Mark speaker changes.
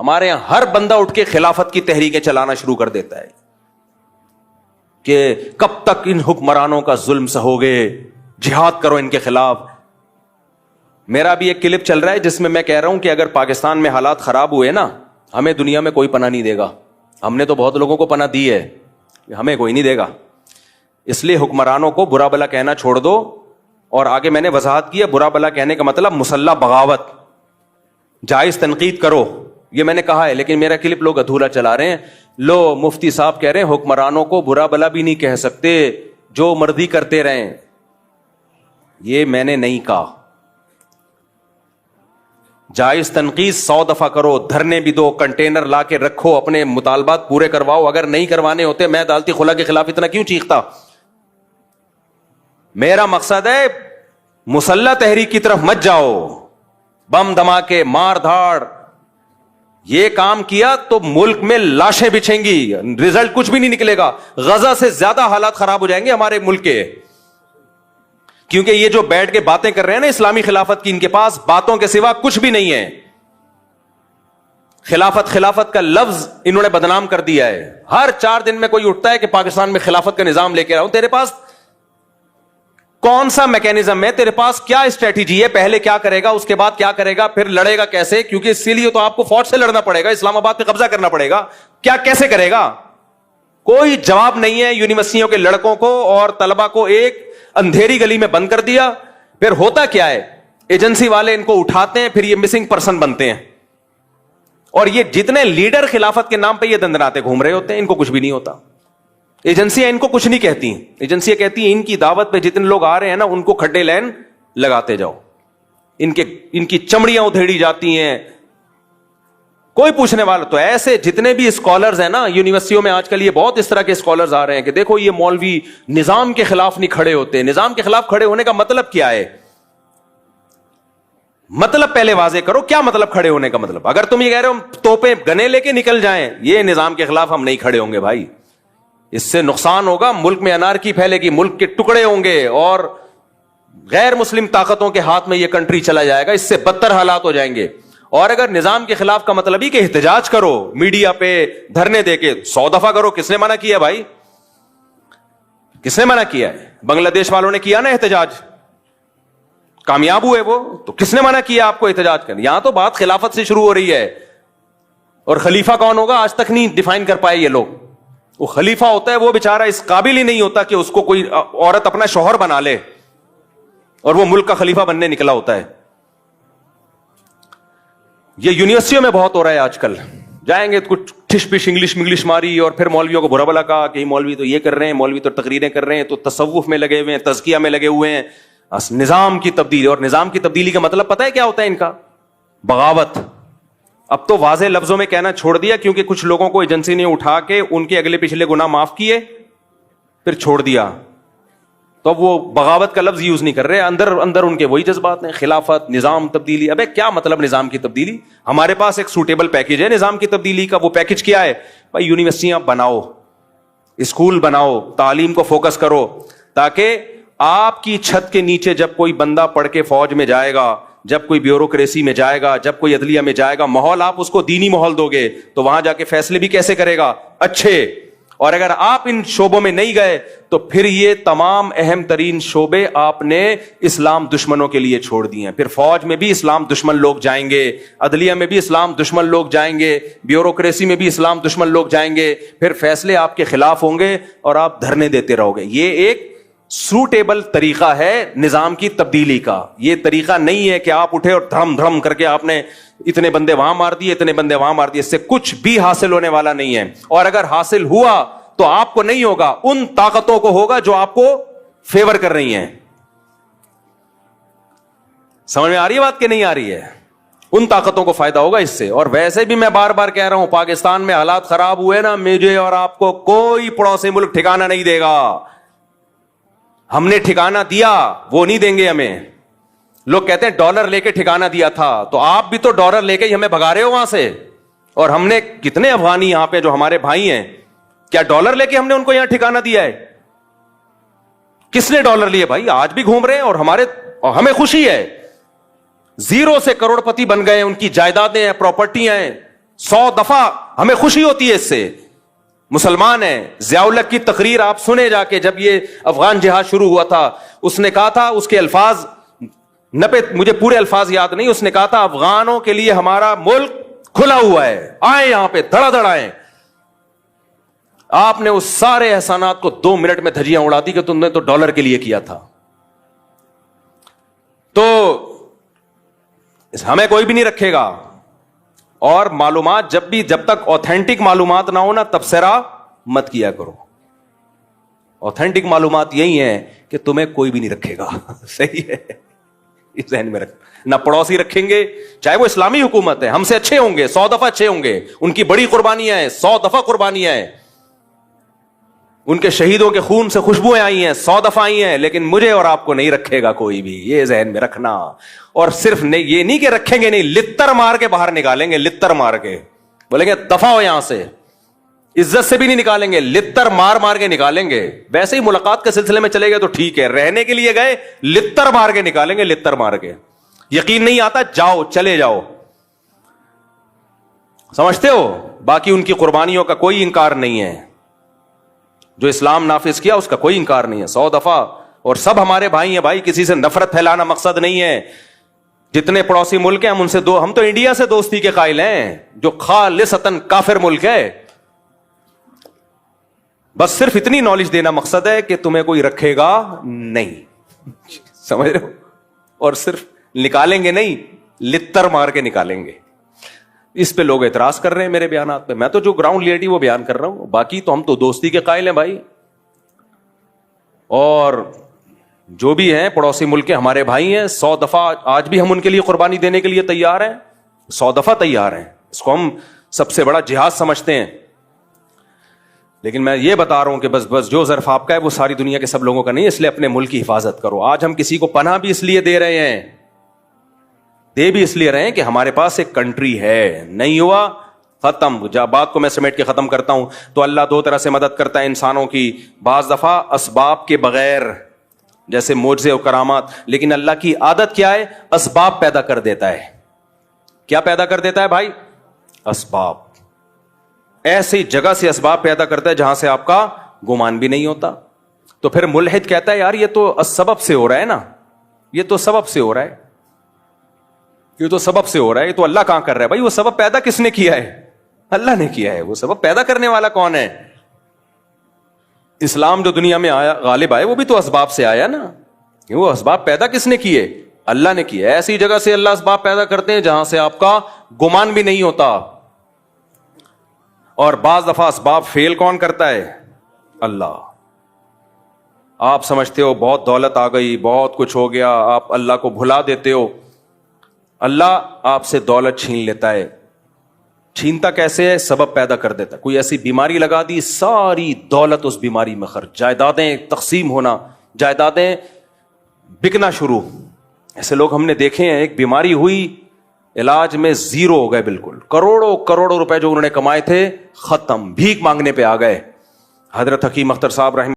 Speaker 1: ہمارے یہاں ہر بندہ اٹھ کے خلافت کی تحریکیں چلانا شروع کر دیتا ہے کہ کب تک ان حکمرانوں کا ظلم سہوگے, جہاد کرو ان کے خلاف. میرا بھی ایک کلپ چل رہا ہے جس میں میں کہہ رہا ہوں کہ اگر پاکستان میں حالات خراب ہوئے نا, ہمیں دنیا میں کوئی پناہ نہیں دے گا. ہم نے تو بہت لوگوں کو پناہ دی ہے, ہمیں کوئی نہیں دے گا. اس لیے حکمرانوں کو برا بلا کہنا چھوڑ دو. اور آگے میں نے وضاحت کی ہے, برا بلا کہنے کا مطلب مسلح بغاوت, جائز تنقید کرو, یہ میں نے کہا ہے. لیکن میرا کلپ لوگ ادھورا چلا رہے ہیں. لو مفتی صاحب کہہ رہے ہیں حکمرانوں کو برا بلا بھی نہیں کہہ سکتے, جو مرضی کرتے رہیں. یہ میں نے نہیں کہا. جائز تنقید 100 دفعہ کرو, دھرنے بھی دو, کنٹینر لا کے رکھو, اپنے مطالبات پورے کرواؤ. اگر نہیں کروانے ہوتے میں عدالتی خلا کے خلاف اتنا کیوں چیختا. میرا مقصد ہے مسلح تحریک کی طرف مت جاؤ, بم دھماکے مار دھاڑ. یہ کام کیا تو ملک میں لاشیں بچھیں گی, رزلٹ کچھ بھی نہیں نکلے گا. غزہ سے زیادہ حالات خراب ہو جائیں گے ہمارے ملک کے, کیونکہ یہ جو بیٹھ کے باتیں کر رہے ہیں نا اسلامی خلافت کی, ان کے پاس باتوں کے سوا کچھ بھی نہیں ہے. خلافت خلافت کا لفظ انہوں نے بدنام کر دیا ہے. ہر 4 دن میں کوئی اٹھتا ہے کہ پاکستان میں خلافت کا نظام لے کے آؤں. تیرے پاس کون سا میکینزم ہے, تیرے پاس کیا اسٹریٹجی ہے, پہلے کیا کرے گا, اس کے بعد کیا کرے گا, پھر لڑے گا کیسے؟ کیونکہ اسی لیے تو آپ کو فوج سے لڑنا پڑے گا, اسلام آباد پہ قبضہ کرنا پڑے گا. کیا کیسے کرے گا؟ کوئی جواب نہیں ہے. یونیورسٹیوں کے لڑکوں کو اور طلبہ کو ایک اندھیری گلی میں بند کر دیا. پھر ہوتا کیا ہے, ایجنسی والے ان کو اٹھاتے ہیں, پھر یہ مسنگ پرسن بنتے ہیں. اور یہ جتنے لیڈر خلافت کے نام پہ یہ دندناتے گھوم رہے ہوتے ہیں, ان کو کچھ بھی نہیں ہوتا. ایجنسیاں ان کو کچھ نہیں کہتی. ایجنسیاں کہتی ہیں ان کی دعوت پہ جتنے لوگ آ رہے ہیں نا ان کو کھڈے لین لگاتے جاؤ, ان کی چمڑیاں ادھیڑی جاتی ہیں. کوئی پوچھنے والا تو ایسے جتنے بھی اسکالرز ہیں نا یونیورسٹیوں میں آج کل, یہ بہت اس طرح کے اسکالرز آ رہے ہیں کہ دیکھو یہ مولوی نظام کے خلاف نہیں کھڑے ہوتے. نظام کے خلاف کھڑے ہونے کا مطلب کیا ہے؟ مطلب پہلے واضح کرو, کیا مطلب کھڑے ہونے کا مطلب؟ اگر تم یہ کہہ رہے ہو توپیں گنے لے کے نکل جائیں, یہ نظام کے خلاف ہم نہیں کھڑے ہوں گے بھائی. اس سے نقصان ہوگا, ملک میں انارکی پھیلے گی, ملک کے ٹکڑے ہوں گے, اور غیر مسلم طاقتوں کے ہاتھ میں یہ کنٹری چلا جائے گا. اس سے بدتر حالات ہو جائیں گے. اور اگر نظام کے خلاف کا مطلب ہی کہ احتجاج کرو, میڈیا پہ دھرنے دے کے 100 دفعہ کرو, کس نے منع کیا بھائی؟ کس نے منع کیا ہے؟ بنگلہ دیش والوں نے کیا نا احتجاج, کامیاب ہوئے وہ, تو کس نے منع کیا آپ کو احتجاج کرنے؟ یہاں تو بات خلافت سے شروع ہو رہی ہے. اور خلیفہ کون ہوگا آج تک نہیں ڈیفائن کر پائے یہ لوگ. وہ خلیفہ ہوتا ہے وہ بیچارہ اس قابل ہی نہیں ہوتا کہ اس کو کوئی عورت اپنا شوہر بنا لے, اور وہ ملک کا خلیفہ بننے نکلا ہوتا ہے. یہ یونیورسٹیوں میں بہت ہو رہا ہے آج کل. جائیں گے کچھ ٹھش پش انگلش ماری, اور پھر مولویوں کو برا بلا کہا کہ مولوی تو یہ کر رہے ہیں, مولوی تو تقریریں کر رہے ہیں, تو تصوف میں لگے ہوئے ہیں, تزکیہ میں لگے ہوئے ہیں. نظام کی تبدیلی, اور نظام کی تبدیلی کا مطلب پتہ ہے کیا ہوتا ہے ان کا؟ بغاوت. اب تو واضح لفظوں میں کہنا چھوڑ دیا, کیونکہ کچھ لوگوں کو ایجنسی نے اٹھا کے ان کے اگلے پچھلے گناہ معاف کیے, پھر چھوڑ دیا. تو اب وہ بغاوت کا لفظ یوز نہیں کر رہے. اندر ان کے وہی جذبات ہیں, خلافت, نظام تبدیلی. ابے کیا مطلب نظام کی تبدیلی؟ ہمارے پاس ایک سوٹیبل پیکج ہے نظام کی تبدیلی کا. وہ پیکج کیا ہے بھائی؟ یونیورسٹیاں بناؤ, اسکول بناؤ, تعلیم کو فوکس کرو, تاکہ آپ کی چھت کے نیچے جب کوئی بندہ پڑھ کے فوج میں جائے گا, جب کوئی بیوروکریسی میں جائے گا, جب کوئی عدلیہ میں جائے گا, ماحول آپ اس کو دینی ماحول دو گے تو وہاں جا کے فیصلے بھی کیسے کرے گا؟ اچھے. اور اگر آپ ان شعبوں میں نہیں گئے تو پھر یہ تمام اہم ترین شعبے آپ نے اسلام دشمنوں کے لیے چھوڑ دیے ہیں. پھر فوج میں بھی اسلام دشمن لوگ جائیں گے, عدلیہ میں بھی اسلام دشمن لوگ جائیں گے, بیوروکریسی میں بھی اسلام دشمن لوگ جائیں گے. پھر فیصلے آپ کے خلاف ہوں گے اور آپ دھرنے دیتے رہو گے. یہ ایک سوٹیبل طریقہ ہے نظام کی تبدیلی کا. یہ طریقہ نہیں ہے کہ آپ اٹھے اور دھڑم دھڑم کر کے آپ نے اتنے بندے وہاں مار دیے, اتنے بندے وہاں مار دیے. اس سے کچھ بھی حاصل ہونے والا نہیں ہے. اور اگر حاصل ہوا تو آپ کو نہیں ہوگا, ان طاقتوں کو ہوگا جو آپ کو فیور کر رہی ہیں. سمجھ میں آ رہی ہے بات کہ نہیں آ رہی ہے؟ ان طاقتوں کو فائدہ ہوگا اس سے. اور ویسے بھی میں بار بار کہہ رہا ہوں, پاکستان میں حالات خراب ہوئے نا, مجھے اور آپ کو کوئی پڑوسی ملک ٹھکانہ نہیں دے گا. ہم نے ٹھکانہ دیا, وہ نہیں دیں گے ہمیں. لوگ کہتے ہیں ڈالر لے کے ٹھکانہ دیا تھا, تو آپ بھی تو ڈالر لے کے ہی ہمیں بھگا رہے ہو وہاں سے. اور ہم نے کتنے افغانی یہاں پہ جو ہمارے بھائی ہیں, کیا ڈالر لے کے ہم نے ان کو یہاں ٹھکانہ دیا ہے؟ کس نے ڈالر لیے بھائی؟ آج بھی گھوم رہے ہیں اور ہمیں خوشی ہے. زیرو سے کروڑ پتی بن گئے, ان کی جائیدادیں ہیں, پراپرٹیاں ہیں. 100 دفعہ ہمیں خوشی ہوتی ہے اس سے. مسلمان ہے. ضیاء الحق کی تقریر آپ سنے جا کے, جب یہ افغان جہاد شروع ہوا تھا, اس نے کہا تھا, اس کے الفاظ مجھے پورے الفاظ یاد نہیں, اس نے کہا تھا افغانوں کے لیے ہمارا ملک کھلا ہوا ہے, آئے یہاں پہ دھڑا دھڑ آئے. آپ نے اس سارے احسانات کو 2 منٹ میں دھجیاں اڑا دی کہ تم نے تو ڈالر کے لیے کیا تھا. تو ہمیں کوئی بھی نہیں رکھے گا. اور معلومات جب تک آتھینٹک معلومات نہ ہو نا, تبصرہ مت کیا کرو. آتھینٹک معلومات یہی ہیں کہ تمہیں کوئی بھی نہیں رکھے گا. صحیح ہے, اس ذہن میں رکھ. نہ پڑوسی رکھیں گے, چاہے وہ اسلامی حکومت ہے, ہم سے اچھے ہوں گے, 100 دفعہ اچھے ہوں گے, ان کی بڑی قربانیاں ہیں, 100 دفعہ قربانیاں ہیں, ان کے شہیدوں کے خون سے خوشبوئیں آئی ہیں, 100 دفعہ آئی ہیں, لیکن مجھے اور آپ کو نہیں رکھے گا کوئی بھی. یہ ذہن میں رکھنا. اور صرف یہ نہیں کہ رکھیں گے نہیں, لتر مار کے باہر نکالیں گے, لتر مار کے بولیں گے دفع ہو یہاں سے. عزت سے بھی نہیں نکالیں گے, لتر مار مار کے نکالیں گے. ویسے ہی ملاقات کے سلسلے میں چلے گئے تو ٹھیک ہے, رہنے کے لیے گئے لتر مار کے نکالیں گے, لتر مار کے. یقین نہیں آتا, جاؤ, چلے جاؤ. سمجھتے ہو؟ باقی ان کی قربانیوں کا کوئی انکار نہیں ہے, جو اسلام نافذ کیا اس کا کوئی انکار نہیں ہے, 100 دفعہ. اور سب ہمارے بھائی ہیں بھائی, کسی سے نفرت پھیلانا مقصد نہیں ہے. جتنے پڑوسی ملک ہیں ہم ان سے ہم تو انڈیا سے دوستی کے قائل ہیں, جو خالصتاً کافر ملک ہے. بس صرف اتنی نالج دینا مقصد ہے کہ تمہیں کوئی رکھے گا نہیں. سمجھ رہے ہو؟ اور صرف نکالیں گے نہیں, لتر مار کے نکالیں گے. اس پہ لوگ اعتراض کر رہے ہیں میرے بیانات پہ. میں تو جو گراؤنڈ ریئلٹی وہ بیان کر رہا ہوں, باقی تو ہم تو دوستی کے قائل ہیں بھائی. اور جو بھی ہیں پڑوسی ملک کے ہمارے بھائی ہیں, 100 دفعہ آج بھی ہم ان کے لیے قربانی دینے کے لیے تیار ہیں, 100 دفعہ تیار ہیں. اس کو ہم سب سے بڑا جہاد سمجھتے ہیں. لیکن میں یہ بتا رہا ہوں کہ بس جو ظرف آپ کا ہے وہ ساری دنیا کے سب لوگوں کا نہیں, اس لیے اپنے ملک کی حفاظت کرو. آج ہم کسی کو پناہ بھی اس لیے دے رہے ہیں, دے بھی اس لیے رہے ہیں کہ ہمارے پاس ایک کنٹری ہے. نہیں ہوا ختم. جب بات کو میں سمیٹ کے ختم کرتا ہوں تو اللہ 2 طرح سے مدد کرتا ہے انسانوں کی. بعض دفعہ اسباب کے بغیر, جیسے معجزے اور کرامات. لیکن اللہ کی عادت کیا ہے؟ اسباب پیدا کر دیتا ہے. کیا پیدا کر دیتا ہے بھائی؟ اسباب. ایسی جگہ سے اسباب پیدا کرتا ہے جہاں سے آپ کا گمان بھی نہیں ہوتا. تو پھر ملحد کہتا ہے یار یہ تو سبب سے ہو رہا ہے نا, یہ تو سبب سے ہو رہا ہے, یہ تو سبب سے ہو رہا ہے, یہ تو اللہ کہاں کر رہا ہے. بھائی وہ سبب پیدا کس نے کیا ہے؟ اللہ نے کیا ہے. وہ سبب پیدا کرنے والا کون ہے؟ اسلام جو دنیا میں آیا غالب آئے وہ بھی تو اسباب سے آیا نا. وہ اسباب پیدا کس نے کیے؟ اللہ نے کیا. ایسی جگہ سے اللہ اسباب پیدا کرتے ہیں جہاں سے آپ کا گمان بھی نہیں ہوتا. اور بعض دفعہ اسباب فیل کون کرتا ہے؟ اللہ. آپ سمجھتے ہو بہت دولت آ گئی, بہت کچھ ہو گیا, آپ اللہ کو بھلا دیتے ہو. اللہ آپ سے دولت چھین لیتا ہے. چھینتا کیسے ہے؟ سبب پیدا کر دیتا. کوئی ایسی بیماری لگا دی, ساری دولت اس بیماری میں خرچ, جائیدادیں تقسیم ہونا, جائیدادیں بکنا شروع. ایسے لوگ ہم نے دیکھے ہیں, ایک بیماری ہوئی, علاج میں زیرو ہو گئے بالکل. کروڑوں کروڑوں روپے جو انہوں نے کمائے تھے ختم, بھیک مانگنے پہ آ گئے. حضرت حکیم اختر صاحب رحمہ